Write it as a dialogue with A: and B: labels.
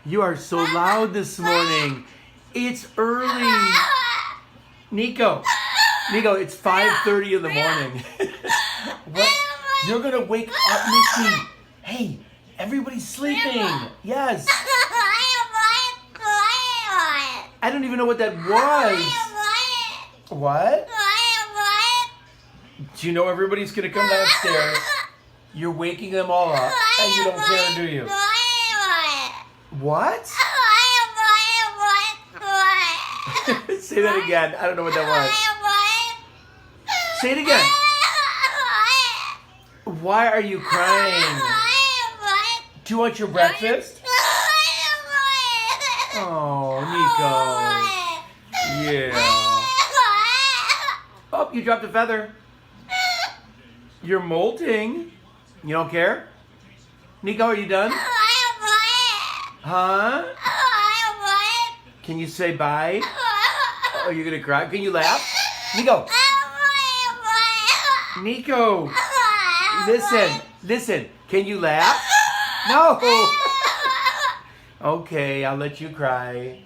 A: You are so loud this morning. It's early. Nico, it's 5:30 in the morning. What? You're gonna wake up Missy. Hey, everybody's sleeping. Yes. I don't even know what that was. What? Do you know everybody's gonna come downstairs? You're waking them all up, and you don't care, do you? What? Say that again. I don't know what that was. Say it again. Why are you crying? Do you want your breakfast? Oh, Nico. Yeah. Oh, you dropped a feather. You're molting. You don't care? Nico, are you done? Huh? Can you say bye? Are you gonna cry? Can you laugh? Nico! Nico! Listen. Can you laugh? No! Okay, I'll let you cry.